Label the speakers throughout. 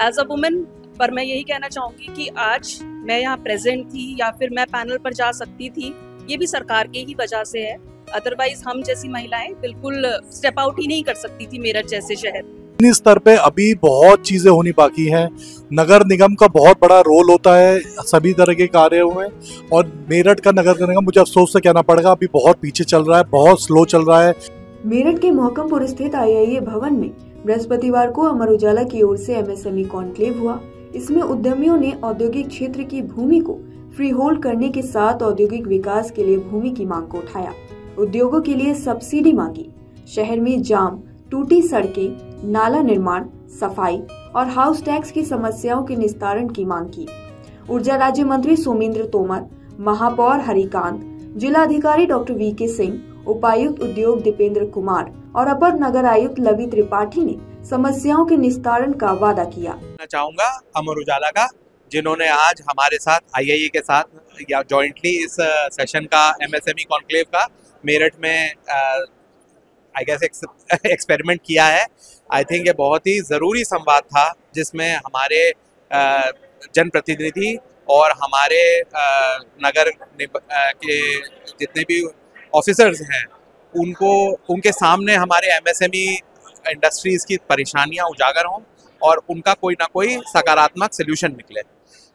Speaker 1: As a women. पर मैं यही कहना चाहूँगी कि आज मैं यहाँ प्रेजेंट थी या फिर मैं पैनल पर जा सकती थी, ये भी सरकार की ही वजह से है। अदरवाइज हम जैसी महिलाएं बिल्कुल स्टेप आउट ही नहीं कर सकती थी मेरठ जैसे शहर।
Speaker 2: इस स्तर पे अभी बहुत चीजें होनी बाकी हैं। नगर निगम का बहुत बड़ा रोल होता है सभी तरह के कार्यों में, और मेरठ का नगर निगम मुझे अफसोस से कहना पड़ेगा अभी बहुत पीछे चल रहा है, बहुत स्लो चल रहा है।
Speaker 3: मेरठ के मोहकमपुर स्थित IIA भवन में बृहस्पतिवार को अमर उजाला की ओर से MSME कॉन्क्लेव हुआ। इसमें उद्यमियों ने औद्योगिक क्षेत्र की भूमि को फ्री होल्ड करने के साथ औद्योगिक विकास के लिए भूमि की मांग को उठाया, उद्योगों के लिए सब्सिडी मांगी, शहर में जाम, टूटी सड़कें, नाला निर्माण, सफाई और हाउस टैक्स की समस्याओं के निस्तारण की मांग की। ऊर्जा राज्य मंत्री सोमेंद्र तोमर, महापौर हरिकांत, जिलाधिकारी डॉक्टर VK सिंह, उपायुक्त उद्योग दीपेंद्र कुमार और अपर नगर आयुक्त लवी त्रिपाठी ने समस्याओं के निस्तारण का वादा किया।
Speaker 4: मैं चाहूंगा अमर उजाला का, जिन्होंने आज हमारे साथ IIA के साथ या जॉइंटली इस सेशन का MSME कॉन्क्लेव का मेरठ में आई गेस एक्सपेरिमेंट किया है। आई थिंक ये बहुत ही ज़रूरी संवाद था, जिसमें हमारे जनप्रतिनिधि और हमारे नगर के जितने भी ऑफिसर्स हैं उनके सामने हमारे MSME इंडस्ट्रीज़ की परेशानियां उजागर हों और उनका कोई ना कोई सकारात्मक सोल्यूशन निकले।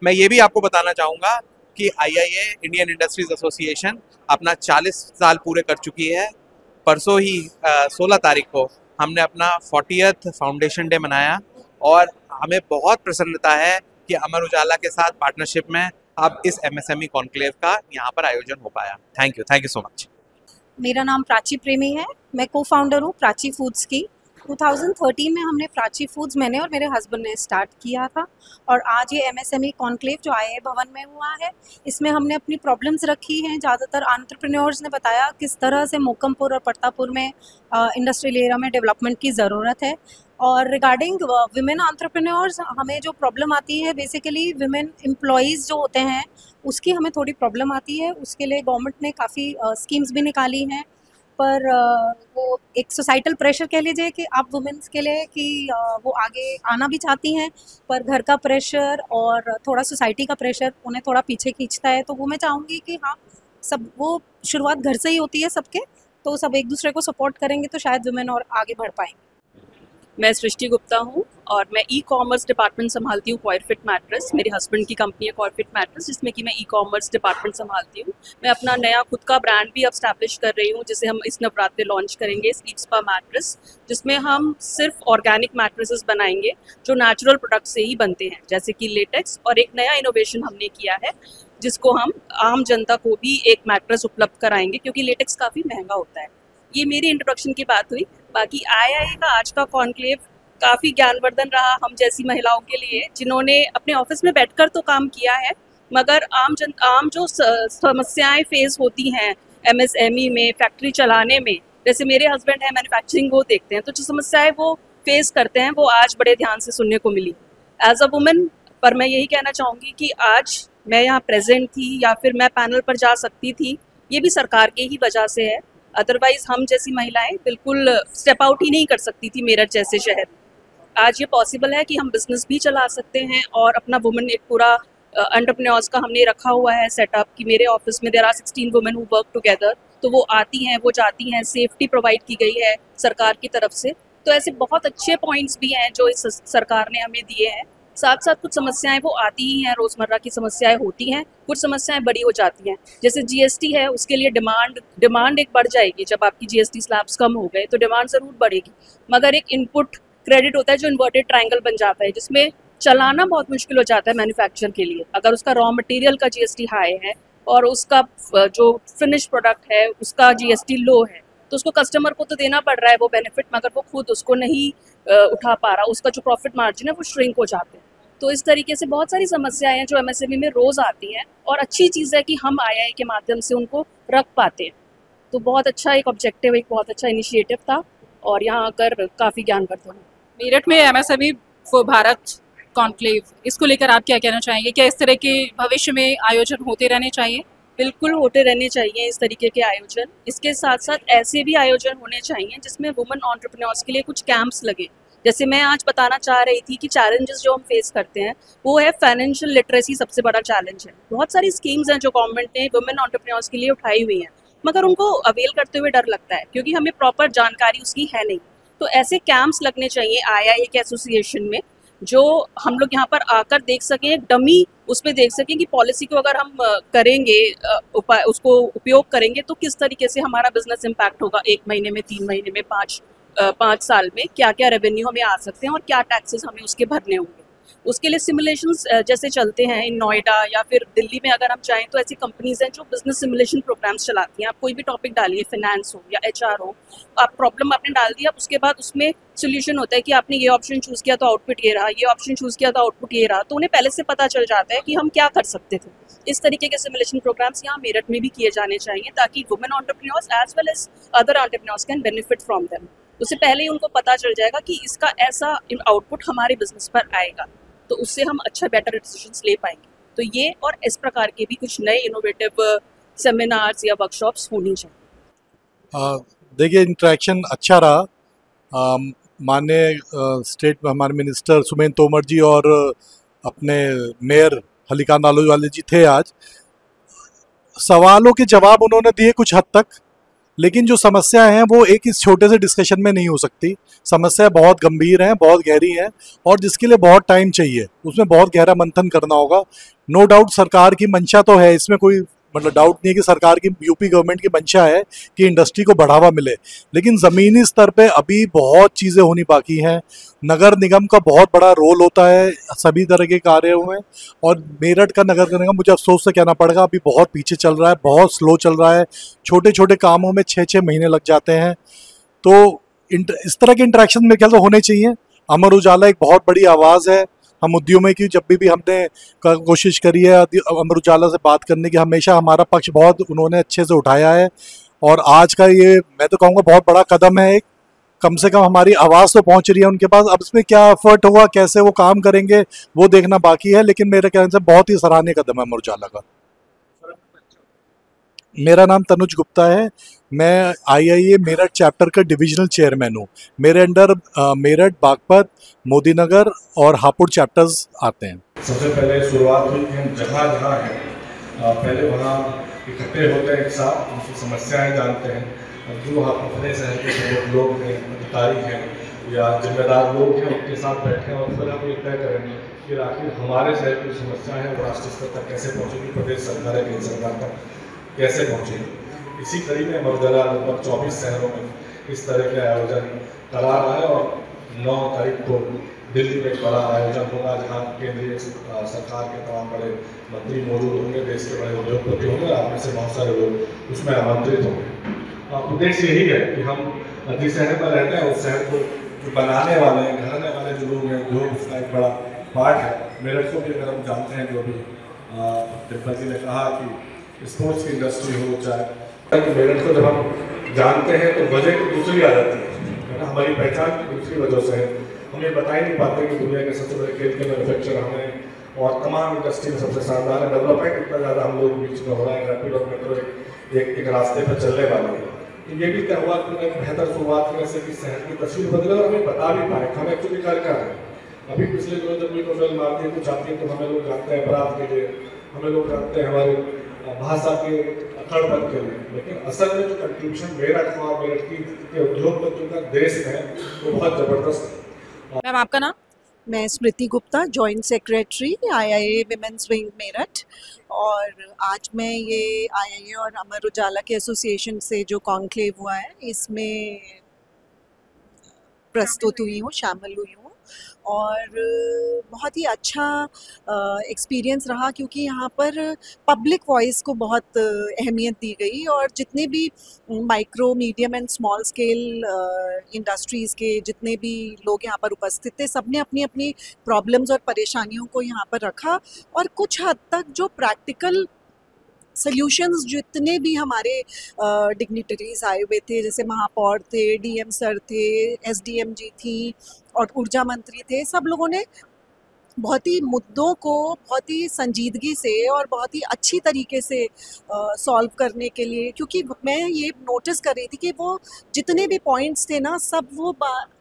Speaker 4: मैं ये भी आपको बताना चाहूँगा कि IIA इंडियन इंडस्ट्रीज एसोसिएशन अपना 40 साल पूरे कर चुकी है। परसों ही 16 तारीख को हमने अपना 40th फाउंडेशन डे मनाया और हमें बहुत प्रसन्नता है कि अमर उजाला के साथ पार्टनरशिप में अब इस MSME कॉन्क्लेव का यहाँ पर आयोजन हो पाया। Thank you so much.
Speaker 5: मेरा नाम प्राची प्रेमी है, मैं को फाउंडर हूँ प्राची फूड्स की। 2013 में हमने प्राची फूड्स मैंने और मेरे हस्बैंड ने स्टार्ट किया था, और आज ये MSME कॉन्क्लेव जो IIA भवन में हुआ है, इसमें हमने अपनी प्रॉब्लम्स रखी हैं। ज़्यादातर एंटरप्रेन्योर्स ने बताया किस तरह से मोहकमपुर और प्रतापपुर में इंडस्ट्रियल एरिया में डेवलपमेंट की ज़रूरत है। और रिगार्डिंग विमेन एंटरप्रेन्योर्स, हमें जो प्रॉब्लम आती है बेसिकली विमेन एम्प्लॉयज़ जो होते हैं उसकी हमें थोड़ी प्रॉब्लम आती है। उसके लिए गवर्नमेंट ने काफ़ी स्कीम्स भी निकाली हैं, पर वो एक सोसाइटल प्रेशर कह लीजिए कि आप वुमेन्स के लिए कि वो आगे आना भी चाहती हैं, पर घर का प्रेशर और थोड़ा सोसाइटी का प्रेशर उन्हें थोड़ा पीछे खींचता है। तो वो मैं चाहूँगी कि हाँ, सब वो शुरुआत घर से ही होती है सबके, तो सब एक दूसरे को सपोर्ट करेंगे तो शायद वुमेन और आगे बढ़ पाएंगे।
Speaker 1: मैं सृष्टि गुप्ता हूँ और मैं ई-कॉमर्स डिपार्टमेंट संभालती हूँ कॉयरफिट मैट्रेस। मेरे हस्बैंड की कंपनी है कॉयरफिट मैट्रेस, जिसमें कि मैं ई-कॉमर्स डिपार्टमेंट संभालती हूँ। मैं अपना नया खुद का ब्रांड भी अब स्टैब्लिश कर रही हूँ, जिसे हम इस नवरात्रे लॉन्च करेंगे, स्लीप स्पा मैट्रेस, जिसमें हम सिर्फ ऑर्गेनिक मैट्रेसेस बनाएंगे जो नेचुरल प्रोडक्ट से ही बनते हैं, जैसे कि लेटेक्स। और एक नया इनोवेशन हमने किया है जिसको हम आम जनता को भी एक मैट्रेस उपलब्ध कराएंगे, क्योंकि लेटेक्स काफ़ी महंगा होता है। ये मेरी इंट्रोडक्शन की बात हुई। बाकी IIA का आज का कॉन्क्लेव काफ़ी ज्ञानवर्धन रहा हम जैसी महिलाओं के लिए, जिन्होंने अपने ऑफिस में बैठकर तो काम किया है, मगर आम जो समस्याएं फेस होती हैं MSME में, फैक्ट्री चलाने में, जैसे मेरे हस्बैंड हैं मैन्युफैक्चरिंग, वो देखते हैं, तो जो समस्याएं वो फेस करते हैं वो आज बड़े ध्यान से सुनने को मिली एज अ वुमेन। पर मैं यही कहना चाहूँगी कि आज मैं यहाँ प्रेजेंट थी या फिर मैं पैनल पर जा सकती थी, ये भी सरकार की ही वजह से है। अदरवाइज हम जैसी महिलाएं बिल्कुल स्टेप आउट ही नहीं कर सकती थी मेरठ जैसे शहर। आज ये पॉसिबल है कि हम बिजनेस भी चला सकते हैं, और अपना वुमेन एक पूरा एंटरप्रेन्योर्स का हमने रखा हुआ है सेटअप कि मेरे ऑफिस में there are 16 women who work together. तो वो आती हैं, वो जाती हैं, सेफ्टी प्रोवाइड की गई है सरकार की तरफ से। तो ऐसे बहुत अच्छे पॉइंट्स भी हैं जो इस सरकार ने हमें दिए हैं। साथ साथ कुछ समस्याएं वो आती ही हैं, रोज़मर्रा की समस्याएं होती हैं, कुछ समस्याएं बड़ी हो जाती हैं। जैसे GST है, उसके लिए डिमांड एक बढ़ जाएगी। जब आपकी GST स्लैब्स कम हो गए तो डिमांड ज़रूर बढ़ेगी, मगर एक इनपुट क्रेडिट होता है जो इन्वर्टेड ट्रायंगल बन जाता है, जिसमें चलाना बहुत मुश्किल हो जाता है मैन्युफैक्चर के लिए। अगर उसका रॉ मटेरियल का GST हाई है और उसका जो फिनिश प्रोडक्ट है उसका GST लो है, तो उसको कस्टमर को तो देना पड़ रहा है वो बेनिफिट, मगर वो खुद उसको नहीं उठा पा रहा, उसका जो प्रॉफिट मार्जिन है वो श्रिंक हो जाते हैं। तो इस तरीके से बहुत सारी समस्याएं हैं जो MSME में रोज़ आती हैं, और अच्छी चीज़ है कि हम IIA के माध्यम से उनको रख पाते हैं। तो बहुत अच्छा एक ऑब्जेक्टिव, एक बहुत अच्छा इनिशिएटिव था, और यहाँ आकर काफ़ी ज्ञानवर्धन हूँ।
Speaker 6: मेरठ में MSME फॉर भारत कॉन्क्लेव, इसको लेकर आप क्या कहना चाहेंगे? क्या इस तरह के भविष्य में आयोजन होते रहने चाहिए?
Speaker 1: बिल्कुल होते रहने चाहिए इस तरीके के आयोजन। इसके साथ साथ ऐसे भी आयोजन होने चाहिए जिसमें वुमेन एंटरप्रेन्योर्स के लिए कुछ कैंप्स लगे, जैसे मैं आज बताना चाह रही थी कि चैलेंजेस जो हम फेस करते हैं वो है फाइनेंशियल लिटरेसी, सबसे बड़ा चैलेंज है। बहुत सारी स्कीम्स हैं जो गवर्नमेंट ने वुमेन एंटरप्रेन्योर्स के लिए उठाई हुई हैं, मगर उनको अवेल करते हुए डर लगता है क्योंकि हमें प्रॉपर जानकारी उसकी है नहीं। तो ऐसे कैंप्स लगने चाहिए IIA के एसोसिएशन में, जो हम लोग यहाँ पर आकर देख सकें, डमी उसमें देख सकें कि पॉलिसी को अगर हम करेंगे, उसको उपयोग करेंगे तो किस तरीके से हमारा बिजनेस इम्पैक्ट होगा 1 महीने में, 3 महीने में, 5 साल में, क्या क्या रेवेन्यू हमें आ सकते हैं और क्या टैक्सेस हमें उसके भरने होंगे। उसके लिए सिमुलेशंस जैसे चलते हैं इन नोएडा या फिर दिल्ली में, अगर हम चाहें तो ऐसी कंपनीज हैं जो बिजनेस सिमुलेशन प्रोग्राम्स चलाती हैं। आप कोई भी टॉपिक डालिए, फाइनेंस हो या HR हो, आप प्रॉब्लम आपने डाल दिया, उसके बाद उसमें सोल्यूशन होता है कि आपने ये ऑप्शन चूज़ किया तो आउटपुट ये रहा, ये ऑप्शन चूज़ किया तो आउटपुट ये रहा, तो उन्हें पहले से पता चल जाता है कि हम क्या कर सकते थे। इस तरीके के सिमुलेशन प्रोग्राम्स यहाँ मेरठ में भी किए जाने चाहिए ताकि women entrepreneurs as well as other entrepreneurs can benefit from them. उससे पहले ही उनको पता चल जाएगा कि इसका ऐसा आउटपुट हमारे बिजनेस पर आएगा, तो उससे हम अच्छा बेटर डिसीजंस ले पाएंगे। तो ये और इस प्रकार के भी कुछ नए इनोवेटिव सेमिनार्स या वर्कशॉप्स होनी चाहिए।
Speaker 2: देखिए, इंटरेक्शन अच्छा रहा। माननीय स्टेट में हमारे मिनिस्टर सुमेन तोमर जी और अपने मेयर हलिका नालोवाले जी थे आज। सवालों के जवाब उन्होंने दिए कुछ हद तक, लेकिन जो समस्या है वो एक इस छोटे से डिस्कशन में नहीं हो सकती। समस्या बहुत गंभीर है, बहुत गहरी है और जिसके लिए बहुत टाइम चाहिए, उसमें बहुत गहरा मंथन करना होगा। नो डाउट सरकार की मंशा तो है, इसमें कोई मतलब डाउट नहीं है कि सरकार की, यूपी गवर्नमेंट की मंशा है कि इंडस्ट्री को बढ़ावा मिले, लेकिन ज़मीनी स्तर पे अभी बहुत चीज़ें होनी बाकी हैं। नगर निगम का बहुत बड़ा रोल होता है सभी तरह के कार्यों में, और मेरठ का नगर निगम, मुझे अफसोस से कहना पड़ेगा, अभी बहुत पीछे चल रहा है, बहुत स्लो चल रहा है। छोटे छोटे कामों में 6-6 महीने लग जाते हैं। तो इस तरह के इंटरेक्शन मेरे ख्याल से होने चाहिए। अमर उजाला एक बहुत बड़ी आवाज़ है। हम उद्यमियों की जब भी हमने कोशिश करी है अमर उजाला से बात करने की, हमेशा हमारा पक्ष बहुत उन्होंने अच्छे से उठाया है। और आज का ये मैं तो कहूँगा बहुत बड़ा कदम है, एक कम से कम हमारी आवाज़ तो पहुँच रही है उनके पास। अब इसमें क्या एफर्ट होगा, कैसे वो काम करेंगे, वो देखना बाकी है, लेकिन मेरे ख्याल से बहुत ही सराहनीय कदम है अमर उजाला का। मेरा नाम तनुज गुप्ता है। मैं IIA मेरठ चैप्टर का डिविजनल चेयरमैन हूँ। मेरे अंडर मेरठ, बागपत, मोदी नगर और हापुड़ चैप्टर्स आते हैं।
Speaker 7: सबसे पहले शुरुआत हुई कि हम जहाँ जहाँ हैं पहले वहाँ इकट्ठे होते हैं, एक साथ उनकी समस्याएं जानते हैं, और जो अपने शहर के लोग हैं, अधिकारी हैं या जिम्मेदार लोग हैं, उनके साथ बैठे और फिर हम ये तय करेंगे कि आखिर हमारे शहर की समस्या है वो राष्ट्रीय स्तर तक कैसे पहुँचेगी, प्रदेश सरकार है, केंद्र सरकार तक कैसे पहुँचेगी। इसी कड़ी में अमर उजाला लगभग 24 शहरों में इस तरह के आयोजन करा रहा है और 9 तारीख को दिल्ली में एक बड़ा आयोजन होगा जहाँ केंद्रीय सरकार के तमाम बड़े मंत्री मौजूद होंगे, देश के बड़े उद्योगपति होंगे, आप में से बहुत सारे लोग उसमें आमंत्रित होंगे। उद्देश्य यही है कि हम जिस शहर में रहते हैं उस शहर को बनाने वाले हैं, घरने वाले जो लोग हैं, जो उसका एक बड़ा पार्ट है। मेरठ को भी अगर हम जानते हैं, जो भी डिम्पल जी ने कहा कि स्पोर्ट्स की इंडस्ट्री हो, चाहे मेरठ को जब हम जानते हैं तो वजह दूसरी आ जाती है ना, हमारी पहचान दूसरी वजह से है। हम ये बता ही नहीं पाते कि दुनिया के सबसे बड़े खेल के मैन्युफैक्चर हमें और तमाम इंडस्ट्री में सबसे शानदार है। डेवलपमेंट इतना ज़्यादा हम लोग बीच में हो रहा है, रैपिड और मेट्रो एक रास्ते पर चलने वाले हैं। तो ये भी तय हुआ कि एक बेहतर शुरुआत करने से कि शहर की तस्वीर बदले और हमें बता भी पाए हम एक्चुअली कर क्या रहे हैं। अभी पिछले दिनों जब भी नोबेल मारती है कुछ आती है तो हमें लोग जानते हैं अपराध के लिए, हमें लोग जानते हैं हमारे भाषा के अखड़पन के लिए, लेकिन असल में जो कंट्रीब्यूशन मेरठ और मेरठ के उद्योगपतियों का देश है वो बहुत ज़बरदस्त है।
Speaker 6: मैम आपका नाम?
Speaker 8: मैं Smriti Gupta, joint secretary IIA women's wing Meerut. और आज मैं ये IIA और अमर उजाला के एसोसिएशन से जो कॉन्क्लेव हुआ है इसमें प्रस्तुत हुई हूँ, शामिल हुई हूँ। और बहुत ही अच्छा एक्सपीरियंस रहा क्योंकि यहाँ पर पब्लिक वॉइस को बहुत अहमियत दी गई और जितने भी micro, medium and small scale industries के जितने भी लोग यहाँ पर उपस्थित थे, सबने अपनी अपनी प्रॉब्लम्स और परेशानियों को यहाँ पर रखा और कुछ हद तक जो प्रैक्टिकल सॉल्यूशंस जितने भी हमारे डिग्निटरीज आए हुए थे, जैसे महापौर थे, DM सर थे, SDM जी थी और ऊर्जा मंत्री थे, सब लोगों ने बहुत ही मुद्दों को बहुत ही संजीदगी से और बहुत ही अच्छी तरीके से सॉल्व करने के लिए, क्योंकि मैं ये नोटिस कर रही थी कि वो जितने भी पॉइंट्स थे ना सब वो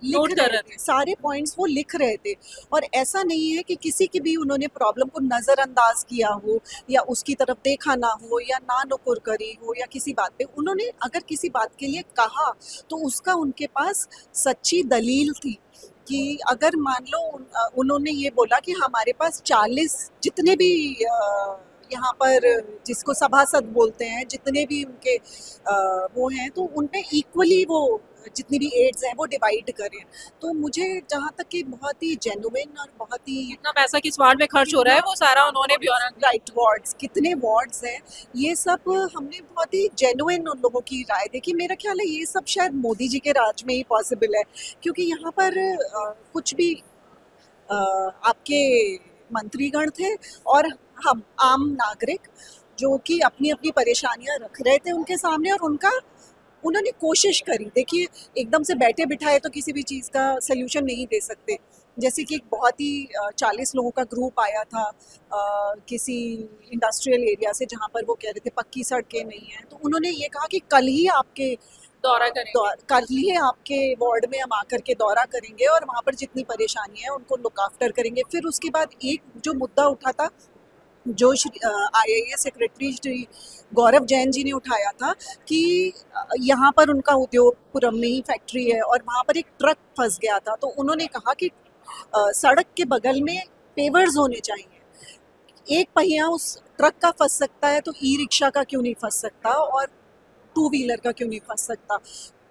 Speaker 8: लिख रहे थे, सारे पॉइंट्स वो लिख रहे थे। और ऐसा नहीं है कि किसी की भी उन्होंने प्रॉब्लम को नज़रअंदाज किया हो या उसकी तरफ देखा ना हो या ना नुकुर करी हो या किसी बात पे उन्होंने अगर किसी बात के लिए कहा तो उसका उनके पास सच्ची दलील थी। कि अगर मान लो उन्होंने ये बोला कि हमारे पास 40 जितने भी यहाँ पर जिसको सभासद बोलते हैं, जितने भी उनके वो हैं, तो उनमें इक्वली वो जितनी भी एड्स हैं वो डिवाइड करें। तो मुझे जहाँ तक कि बहुत ही जेन्युइन और बहुत ही
Speaker 6: इतना पैसा किस वार्ड में खर्च हो रहा है वो सारा उन्होंने भी
Speaker 8: राइट वार्ड्स कितने वार्ड्स हैं ये सब हमने बहुत ही जेन्युइन उन लोगों की राय देखी। मेरा ख्याल है ये सब शायद मोदी जी के राज में ही पॉसिबल है, क्योंकि यहाँ पर कुछ भी आपके मंत्रीगण थे और हम आम नागरिक जो कि अपनी अपनी परेशानियां रख रहे थे उनके सामने और उन्होंने कोशिश करी। देखिए एकदम से बैठे बिठाए तो किसी भी चीज़ का सल्यूशन नहीं दे सकते। जैसे कि एक बहुत ही 40 लोगों का ग्रुप आया था किसी इंडस्ट्रियल एरिया से जहाँ पर वो कह रहे थे पक्की सड़कें नहीं हैं, तो उन्होंने ये कहा कि कल ही आपके
Speaker 6: दौरा करेंगे,
Speaker 8: कल ही आपके वार्ड में हम आकर के दौरा करेंगे और वहाँ पर जितनी परेशानी है उनको लुक आफ्टर करेंगे। फिर उसके बाद एक जो मुद्दा उठा था जो IAS सेक्रेटरी श्री गौरव जैन जी ने उठाया था कि यहाँ पर उनका उद्योगपुरम में ही फैक्ट्री है और वहाँ पर एक ट्रक फंस गया था। तो उन्होंने कहा कि सड़क के बगल में पेवर्स होने चाहिए। एक पहिया उस ट्रक का फंस सकता है तो ई रिक्शा का क्यों नहीं फंस सकता और 2 व्हीलर का क्यों नहीं फंस सकता।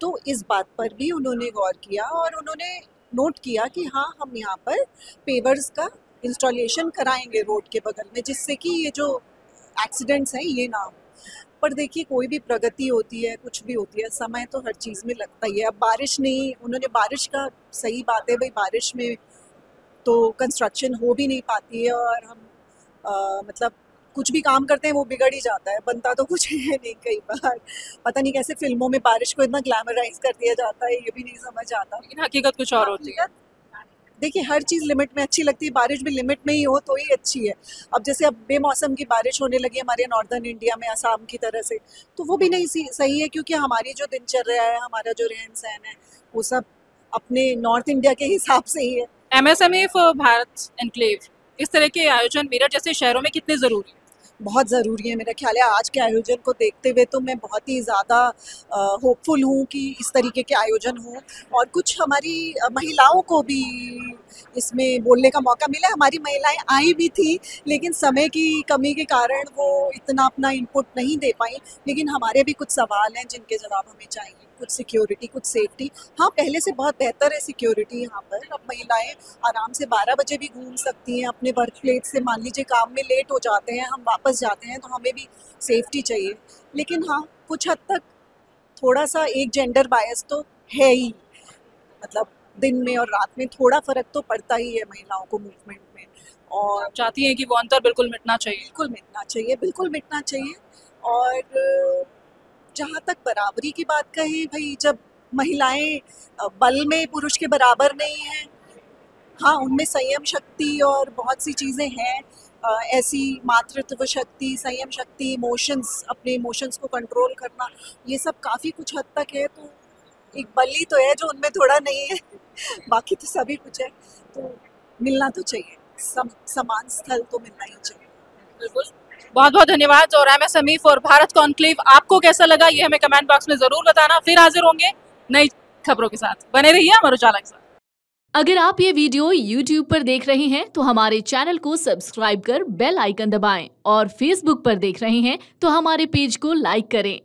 Speaker 8: तो इस बात पर भी उन्होंने गौर किया और उन्होंने नोट किया कि हाँ हम यहाँ पर पेवर्स का इंस्टॉलेशन कराएंगे रोड के बगल में, जिससे कि ये जो एक्सीडेंट्स हैं ये ना हो। पर देखिए कोई भी प्रगति होती है, कुछ भी होती है, समय तो हर चीज़ में लगता ही है। अब बारिश नहीं, उन्होंने बारिश का सही बात है भाई, बारिश में तो कंस्ट्रक्शन हो भी नहीं पाती है और हम मतलब कुछ भी काम करते हैं वो बिगड़ ही जाता है, बनता तो कुछ है नहीं। कई बार पता नहीं कैसे फिल्मों में बारिश को इतना ग्लैमराइज कर दिया जाता है, ये भी नहीं समझ आता,
Speaker 6: लेकिन हकीकत कुछ और होती है।
Speaker 8: देखिए हर चीज़ लिमिट में अच्छी लगती है, बारिश भी लिमिट में ही हो तो ही अच्छी है। अब जैसे अब बेमौसम की बारिश होने लगी हमारे नॉर्दर्न इंडिया में असम की तरह से, तो वो भी नहीं सही है, क्योंकि हमारी जो दिनचर्या है, हमारा जो रहन सहन है वो सब अपने नॉर्थ इंडिया के हिसाब से ही है।
Speaker 6: MSME फॉर भारत एनक्लेव, इस तरह के आयोजन मेरठ जैसे शहरों में कितने ज़रूरी है?
Speaker 8: बहुत ज़रूरी है। मेरा ख्याल है आज के आयोजन को देखते हुए तो मैं बहुत ही ज़्यादा होपफुल हूँ कि इस तरीके के आयोजन हों और कुछ हमारी महिलाओं को भी इसमें बोलने का मौका मिला। हमारी महिलाएं आई भी थी लेकिन समय की कमी के कारण वो इतना अपना इनपुट नहीं दे पाई, लेकिन हमारे भी कुछ सवाल हैं जिनके जवाब हमें चाहिए। कुछ सिक्योरिटी, कुछ सेफ्टी। हाँ पहले से बहुत बेहतर है सिक्योरिटी यहाँ पर। अब महिलाएं आराम से 12 बजे भी घूम सकती हैं अपने वर्क प्लेस से। मान लीजिए काम में लेट हो जाते हैं, हम वापस जाते हैं, तो हमें भी सेफ्टी चाहिए। लेकिन हाँ कुछ हद तक थोड़ा सा एक जेंडर बायस तो है ही, मतलब दिन में और रात में थोड़ा फ़र्क तो पड़ता ही है महिलाओं को मूवमेंट में। और
Speaker 6: चाहती हैं कि वो अंतर बिल्कुल मिटना चाहिए?
Speaker 8: बिल्कुल मिटना चाहिए, बिल्कुल मिटना चाहिए। और जहाँ तक बराबरी की बात कहें, भाई जब महिलाएं बल में पुरुष के बराबर नहीं हैं, हाँ उनमें संयम शक्ति और बहुत सी चीज़ें हैं ऐसी, मातृत्व शक्ति, संयम शक्ति, इमोशंस, अपने इमोशंस को कंट्रोल करना, ये सब काफ़ी कुछ हद तक है। तो एक बल ही तो है जो उनमें थोड़ा नहीं है, बाकी तो सभी कुछ है। तो मिलना तो चाहिए, समान स्थल तो मिलना ही चाहिए।
Speaker 6: बिल्कुल, बहुत बहुत धन्यवाद। और MSME फॉर भारत कॉन्क्लेव आपको कैसा लगा ये हमें कमेंट बॉक्स में जरूर बताना। फिर हाजिर होंगे नई खबरों के साथ, बने रहिए अमर उजाला के साथ।
Speaker 9: अगर आप ये वीडियो YouTube पर देख रहे हैं तो हमारे चैनल को सब्सक्राइब कर बेल आइकन दबाएं और Facebook पर देख रहे हैं तो हमारे पेज को लाइक करें।